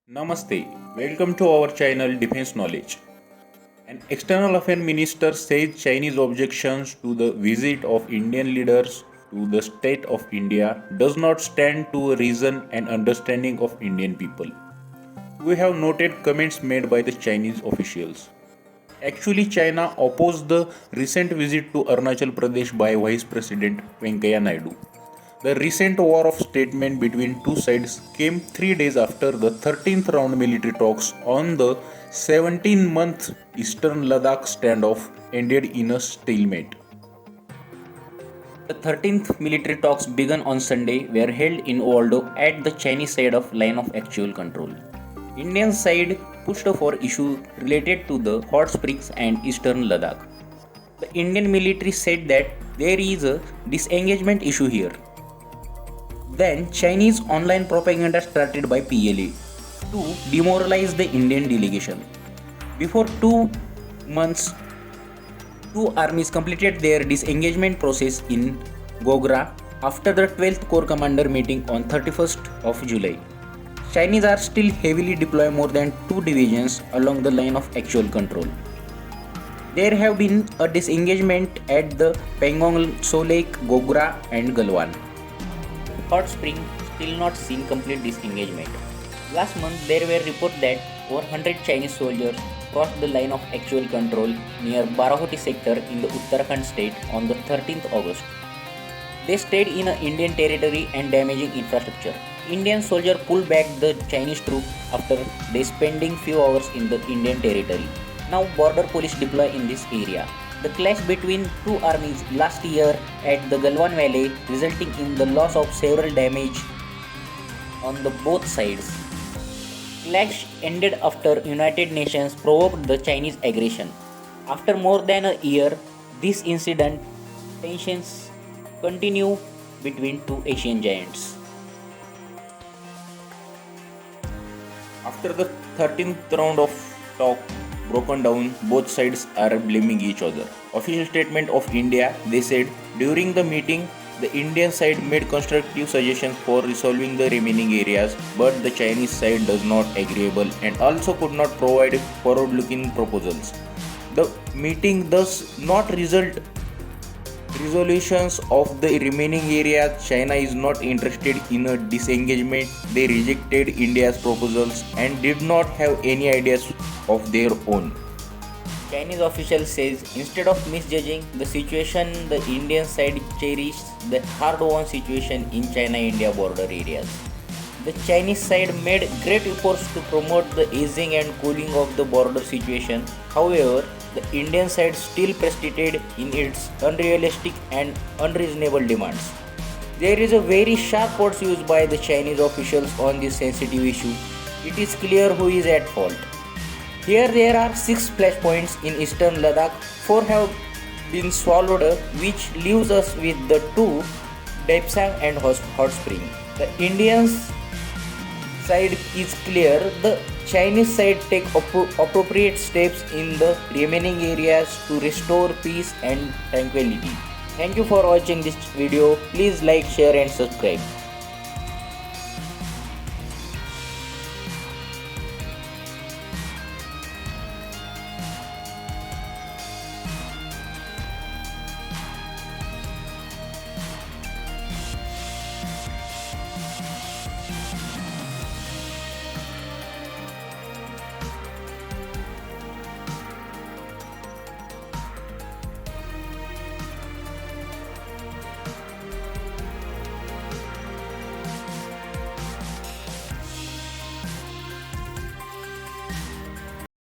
Namaste. Welcome to our channel Defense Knowledge. An external affairs minister says Chinese objections to the visit of Indian leaders to the state of India does not stand to a reason and understanding of Indian people. We have noted comments made by the Chinese officials. Actually, China opposed the recent visit to Arunachal Pradesh by Vice President Venkaiah Naidu. The recent war of statement between two sides came 3 days after the 13th round military talks on the 17-month Eastern Ladakh standoff ended in a stalemate. The 13th military talks began on Sunday were held in Waldo at the Chinese side of line of actual control. Indian side pushed for issues related to the hot springs and Eastern Ladakh. The Indian military said that there is a disengagement issue here. Then Chinese online propaganda started by PLA to demoralize the Indian delegation. Before 2 months, two armies completed their disengagement process in Gogra after the 12th Corps Commander meeting on 31st of July. Chinese are still heavily deployed more than 2 divisions along the line of actual control. There have been a disengagement at the Pangong Solek, Gogra and Galwan. Hot Spring still not seen complete disengagement. Last month there were reports that over 100 Chinese soldiers crossed the line of actual control near Barahoti sector in the Uttarakhand state on the 13th August. They stayed in Indian territory and damaging infrastructure. Indian soldiers pulled back the Chinese troops after they spending few hours in the Indian territory. Now border police deploy in this area. The clash between two armies last year at the Galwan Valley resulting in the loss of several damage on the both sides. Clash ended after United Nations provoked the Chinese aggression. After more than a year, this incident tensions continue between two Asian giants. After the 13th round of talk broken down, both sides are blaming each other. Official statement of India, they said during the meeting the Indian side made constructive suggestions for resolving the remaining areas, but the Chinese side does not agreeable and also could not provide forward-looking proposals. The meeting thus not resolutions of the remaining areas. China is not interested in a disengagement. They rejected India's proposals and did not have any ideas of their own. Chinese official says instead of misjudging the situation, the Indian side cherished the hard-won situation in China-India border areas. The Chinese side made great efforts to promote the easing and cooling of the border situation. However, the Indian side still persisted in its unrealistic and unreasonable demands. There is a very sharp words used by the Chinese officials on this sensitive issue. It is clear who is at fault. Here there are 6 flashpoints in Eastern Ladakh. 4 have been swallowed, which leaves us with the 2 Daepsang and Hot Spring. The Indian side is clear. The Chinese side take appropriate steps in the remaining areas to restore peace and tranquility. Thank you for watching this video. Please like, share and subscribe.